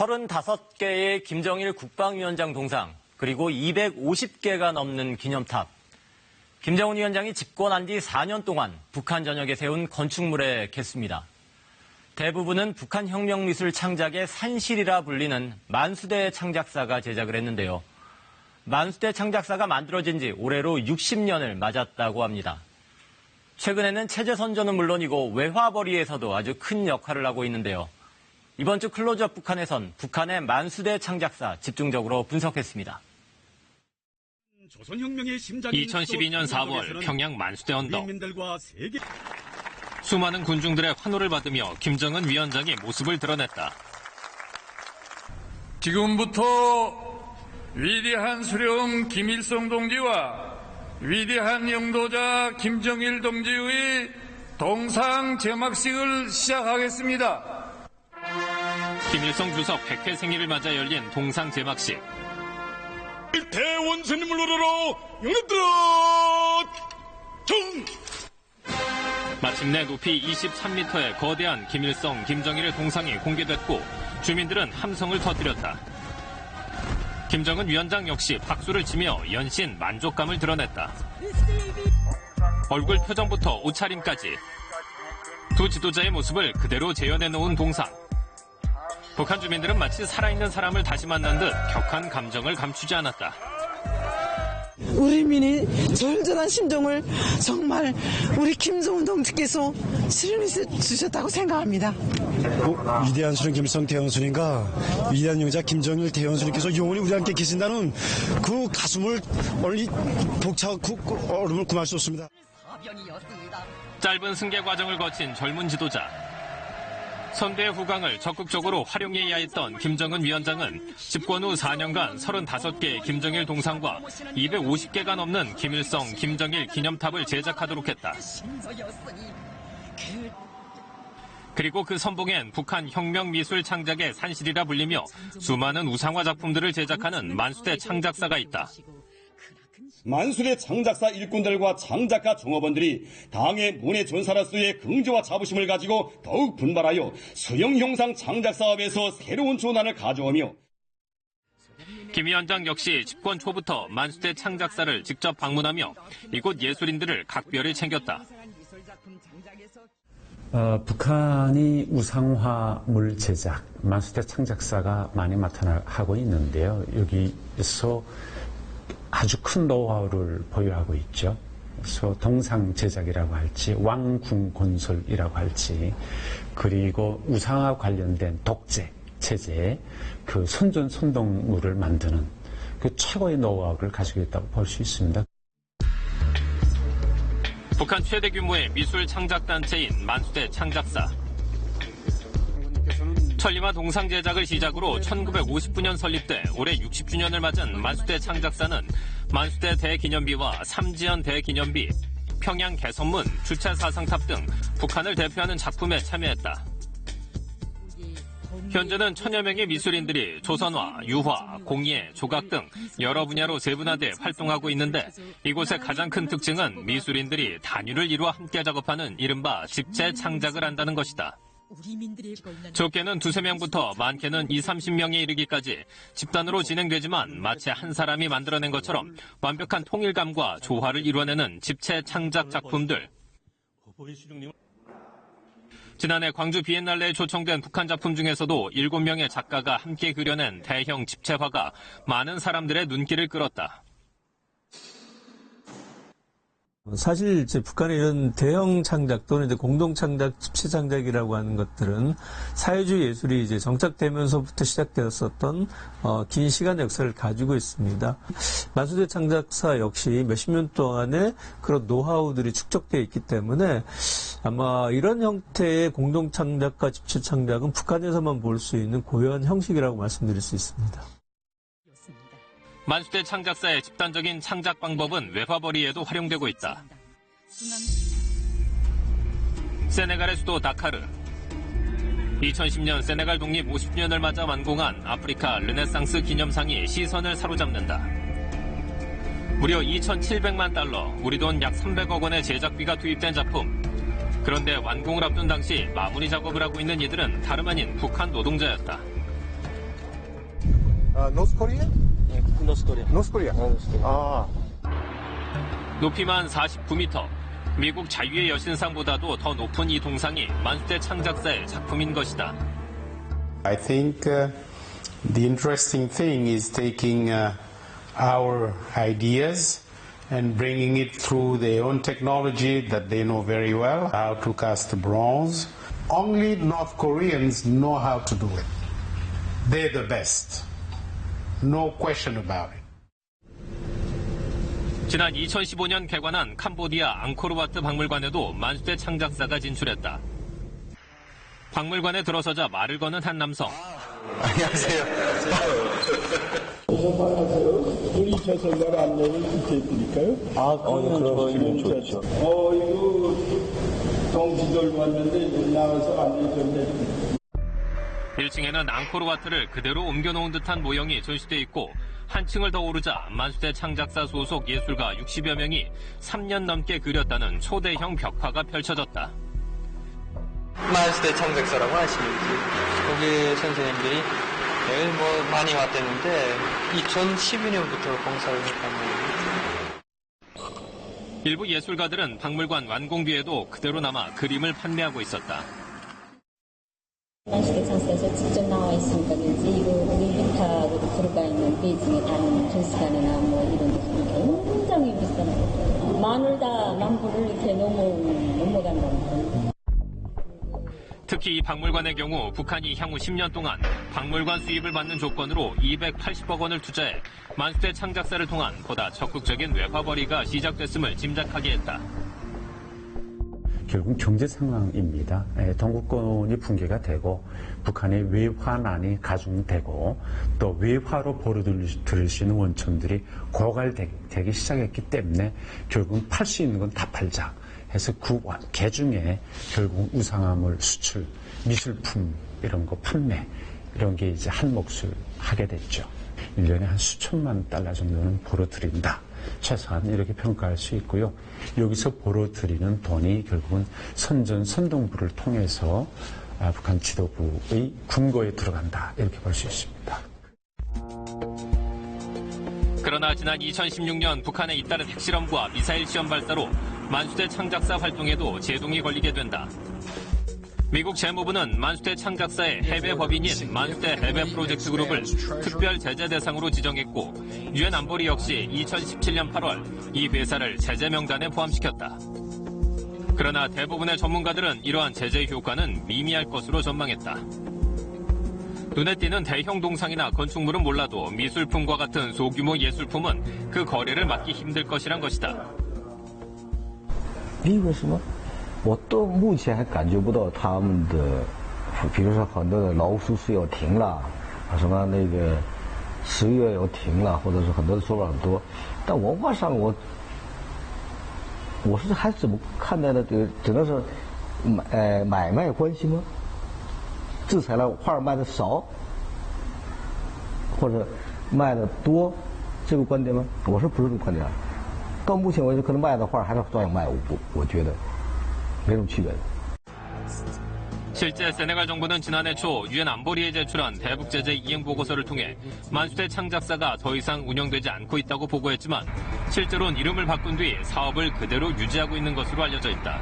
35개의 김정일 국방위원장 동상, 그리고 250개가 넘는 기념탑. 김정은 위원장이 집권한 뒤 4년 동안 북한 전역에 세운 건축물의 개수입니다. 대부분은 북한 혁명미술 창작의 산실이라 불리는 만수대 창작사가 제작을 했는데요. 만수대 창작사가 만들어진 지 올해로 60년을 맞았다고 합니다. 최근에는 체제선전은 물론이고 외화벌이에서도 아주 큰 역할을 하고 있는데요. 이번 주 클로즈업 북한에선 북한의 만수대 창작사 집중적으로 분석했습니다. 2012년 4월 평양 만수대 언덕. 수많은 군중들의 환호를 받으며 김정은 위원장이 모습을 드러냈다. 지금부터 위대한 수령 김일성 동지와 위대한 영도자 김정일 동지의 동상 제막식을 시작하겠습니다. 김일성 주석 100회 생일을 맞아 열린 동상 제막식. 대원수님을 우러러 영웅들아 정! 마침내 높이 23m의 거대한 김일성, 김정일의 동상이 공개됐고 주민들은 함성을 터뜨렸다. 김정은 위원장 역시 박수를 치며 연신 만족감을 드러냈다. 얼굴 표정부터 옷차림까지 두 지도자의 모습을 그대로 재현해놓은 동상. 북한 주민들은 마치 살아있는 사람을 다시 만난 듯 격한 감정을 감추지 않았다. 우리 민이 절절한 심정을 정말 우리 김정은 동지께서 실현해 주셨다고 생각합니다. 위대한 수령 김일성 대원수님과 위대한 영자 김정일 대원수님께서 영원히 우리 함께 계신다는 그 가슴을 얼리 벅차고 얼음을 금할 수 없습니다. 짧은 승계 과정을 거친 젊은 지도자. 선대의 후광을 적극적으로 활용해야 했던 김정은 위원장은 집권 후 4년간 35개의 김정일 동상과 250개가 넘는 김일성, 김정일 기념탑을 제작하도록 했다. 그리고 그 선봉엔 북한 혁명미술 창작의 산실이라 불리며 수많은 우상화 작품들을 제작하는 만수대 창작사가 있다. 만수대 창작사 일꾼들과 창작가 종업원들이 당의 문해 전사로서의 긍지와 자부심을 가지고 더욱 분발하여 수영 형상 창작 사업에서 새로운 전환을 가져오며 김 위원장 역시 집권 초부터 만수대 창작사를 직접 방문하며 이곳 예술인들을 각별히 챙겼다. 북한이 우상화물 제작, 만수대 창작사가 많이 나타나고 있는데요. 여기서 아주 큰 노하우를 보유하고 있죠. 그래서 동상 제작이라고 할지, 왕궁 건설이라고 할지, 그리고 우상화 관련된 독재 체제, 그 선전선동물을 만드는 그 최고의 노하우를 가지고 있다고 볼 수 있습니다. 북한 최대 규모의 미술 창작 단체인 만수대 창작사. 천리마 동상 제작을 시작으로 1959년 설립돼 올해 60주년을 맞은 만수대 창작사는 만수대 대기념비와 삼지연 대기념비, 평양 개선문, 주체 사상탑 등 북한을 대표하는 작품에 참여했다. 현재는 천여 명의 미술인들이 조선화, 유화, 공예, 조각 등 여러 분야로 세분화돼 활동하고 있는데 이곳의 가장 큰 특징은 미술인들이 단위를 이루어 함께 작업하는 이른바 집체 창작을 한다는 것이다. 적게는 2~3명부터 많게는 20~30명에 이르기까지 집단으로 진행되지만 마치 한 사람이 만들어낸 것처럼 완벽한 통일감과 조화를 이뤄내는 집체 창작 작품들. 지난해 광주 비엔날레에 초청된 북한 작품 중에서도 7명의 작가가 함께 그려낸 대형 집체화가 많은 사람들의 눈길을 끌었다. 사실 이제 북한의 이런 대형 창작 또는 이제 공동 창작, 집체 창작이라고 하는 것들은 사회주의 예술이 이제 정착되면서부터 시작되었었던 긴 시간의 역사를 가지고 있습니다. 만수대 창작사 역시 몇십 년 동안의 그런 노하우들이 축적되어 있기 때문에 아마 이런 형태의 공동 창작과 집체 창작은 북한에서만 볼 수 있는 고유한 형식이라고 말씀드릴 수 있습니다. 만수대 창작사의 집단적인 창작 방법은 외화벌이에도 활용되고 있다. 세네갈의 수도 다카르. 2010년 세네갈 독립 50주년을 맞아 완공한 아프리카 르네상스 기념상이 시선을 사로잡는다. 무려 2,700만 달러, 우리 돈 약 300억 원의 제작비가 투입된 작품. 그런데 완공을 앞둔 당시 마무리 작업을 하고 있는 이들은 다름 아닌 북한 노동자였다. North Korea? North Korea. North Korea. 아. 높이만 49m. 미국 자유의 여신상보다도 더 높은 이 동상이 만수대 창작사의 작품인 것이다. I think the interesting thing is taking our ideas and bringing it through their own technology that they know very well, how to cast bronze. Only North Koreans know how to do it. They're the best. No question about it. 지난 2015년 개관한 캄보디아 앙코르와트 박물관에도 만수대 창작사가 진출했다. 박물관에 들어서자 말을 거는 한 남성. 안녕하세요. 돌이켜서 말 안내를 부탁드릴까요? 그러면 좋죠. 이거 동지들 왔는데 나와서 안내 좀 해주세요. 1층에는 앙코르와트를 그대로 옮겨놓은 듯한 모형이 전시돼 있고 한 층을 더 오르자 만수대 창작사 소속 예술가 60여 명이 3년 넘게 그렸다는 초대형 벽화가 펼쳐졌다. 만수대 창작사라고 아시는지 거기 선생님들이 많이 왔댔는데 2012년부터 공사를 했답니다. 일부 예술가들은 박물관 완공 뒤에도 그대로 남아 그림을 판매하고 있었다. 만수대 창작사에서 직접 나와 있으니까든지 이거 우리 들어가 있는 베이징에 다른 전시관이나 이런 데서 굉장히 비싸요. 만불을 이렇게 넘어가는 겁니다. 특히 이 박물관의 경우 북한이 향후 10년 동안 박물관 수입을 받는 조건으로 280억 원을 투자해 만수대 창작사를 통한 보다 적극적인 외화벌이가 시작됐음을 짐작하게 했다. 결국 경제 상황입니다. 동구권이 붕괴가 되고 북한의 외화난이 가중되고 또 외화로 벌어들일 수 있는 원천들이 고갈되기 시작했기 때문에 결국은 팔 수 있는 건 다 팔자 해서 그 개중에 결국 우상화물 수출, 미술품 이런 거 판매 이런 게 이제 한 몫을 하게 됐죠. 1년에 한 수천만 달러 정도는 벌어들인다. 최소한 이렇게 평가할 수 있고요. 여기서 벌어들이는 돈이 결국은 선동부를 통해서 북한 지도부의 군거에 들어간다. 이렇게 볼 수 있습니다. 그러나 지난 2016년 북한의 잇따른 핵실험과 미사일 시험 발사로 만수대 창작사 활동에도 제동이 걸리게 된다. 미국 재무부는 만수대 창작사의 해외 법인인 만수대 해외 프로젝트 그룹을 특별 제재 대상으로 지정했고 유엔 안보리 역시 2017년 8월 이 회사를 제재 명단에 포함시켰다. 그러나 대부분의 전문가들은 이러한 제재 효과는 미미할 것으로 전망했다. 눈에 띄는 대형 동상이나 건축물은 몰라도 미술품과 같은 소규모 예술품은 그 거래를 막기 힘들 것이란 것이다. 我到目前还感觉不到他们的，比如说很多的劳苏是要停了，什么那个10月要停了，或者是很多的说法很多，但文化上我是还怎么看待的？这个只能是买卖关系吗？制裁了画卖的少，或者卖的多，这个观点吗？我是不是这个观点？到目前为止，可能卖的画还是照样卖，我觉得。 실제 세네갈 정부는 지난해 초 유엔 안보리에 제출한 대북 제재 이행 보고서를 통해 만수대 창작사가 더 이상 운영되지 않고 있다고 보고했지만 실제로는 이름을 바꾼 뒤 사업을 그대로 유지하고 있는 것으로 알려져 있다.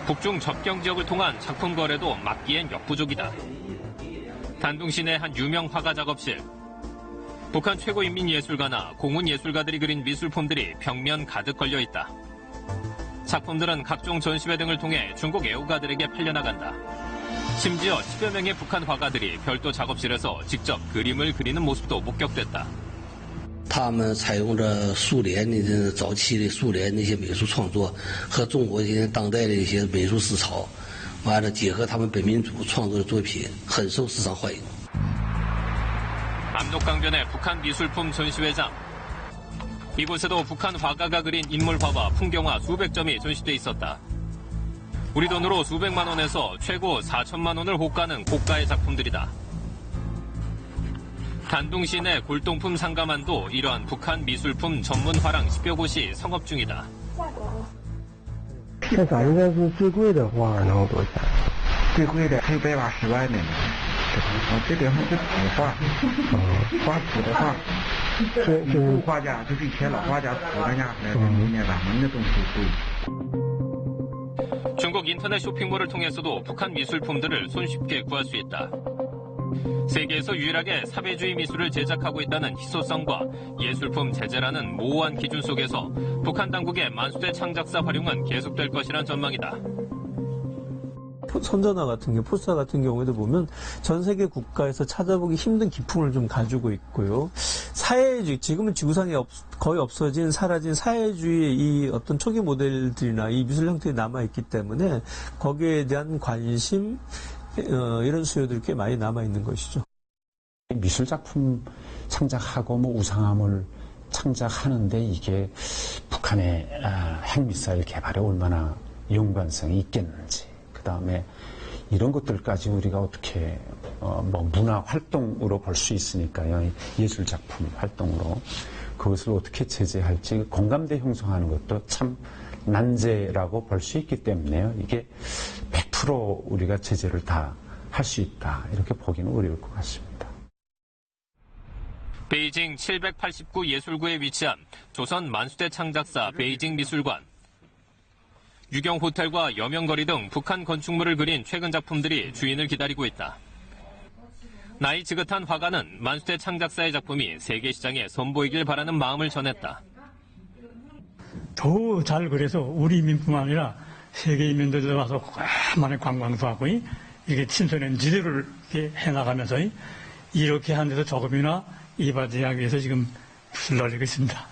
북중 접경 지역을 통한 작품 거래도 막기엔 역부족이다. 단둥 시내 한 유명 화가 작업실. 북한 최고인민예술가나 공훈예술가들이 그린 미술품들이 벽면 가득 걸려 있다. 작품들은 각종 전시회 등을 통해 중국 애호가들에게 팔려나간다. 심지어 10여 명의 북한 화가들이 별도 작업실에서 직접 그림을 그리는 모습도 목격됐다. 他们采用着苏联的早期的苏联那些美术创作和中国现在当代的一些美术思潮，完了结合他们本民族创作的作品，很受市场欢迎。 압록강변의 북한 미술품 전시회장. 이곳에도 북한 화가가 그린 인물화와 풍경화 수백 점이 전시돼 있었다. 우리 돈으로 수백만 원에서 최고 4천만 원을 호가는 고가의 작품들이다. 단둥 시내 골동품 상가만도 이러한 북한 미술품 전문 화랑 10여 곳이 성업 중이다. 这咋应该是最贵的画能有多少钱？最贵的可以180万的呢。这个是土画，画土的画，古画家就是以前老画家涂那样的，里面咱们的东西不。 중국 인터넷 쇼핑몰을 통해서도 북한 미술품들을 손쉽게 구할 수 있다. 세계에서 유일하게 사회주의 미술을 제작하고 있다는 희소성과 예술품 제재라는 모호한 기준 속에서 북한 당국의 만수대 창작사 활용은 계속될 것이란 전망이다. 선전화 같은 경우, 포스터 같은 경우에도 보면 전 세계 국가에서 찾아보기 힘든 기품을 좀 가지고 있고요. 사회주의, 지금은 지구상에 거의 없어진, 사라진 사회주의의 이 어떤 초기 모델들이나 이 미술 형태가 남아있기 때문에 거기에 대한 관심, 이런 수요들이 꽤 많이 남아있는 것이죠. 미술작품 창작하고 뭐 우상함을 창작하는데 이게 북한의 핵미사일 개발에 얼마나 연관성이 있겠는지, 그 다음에 이런 것들까지 우리가 어떻게 뭐 문화 활동으로 볼 수 있으니까요. 예술작품 활동으로 그것을 어떻게 제재할지 공감대 형성하는 것도 참 난제라고 볼 수 있기 때문에요. 이게 100% 우리가 제재를 다 할 수 있다 이렇게 보기는 어려울 것 같습니다. 베이징 789 예술구에 위치한 조선 만수대 창작사 베이징 미술관. 유경 호텔과 여명거리 등 북한 건축물을 그린 최근 작품들이 주인을 기다리고 있다. 나이 지긋한 화가는 만수대 창작사의 작품이 세계 시장에 선보이길 바라는 마음을 전했다. 더 잘 그래서 우리 민뿐만 아니라 세계 인민들도 와서 많은 관광도 하고 이게 친선한 지도를 해나가면서 이렇게 한 데서 조금이나 이바지하기 위해서 지금 붓을 날리고 있습니다.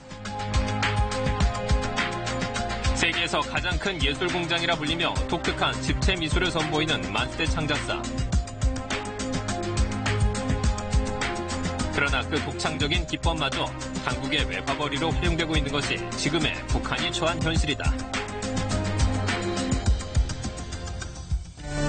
세계에서 가장 큰 예술 공장이라 불리며 독특한 집체 미술을 선보이는 만수대 창작사. 그러나 그 독창적인 기법마저 한국의 외화벌이로 활용되고 있는 것이 지금의 북한이 처한 현실이다.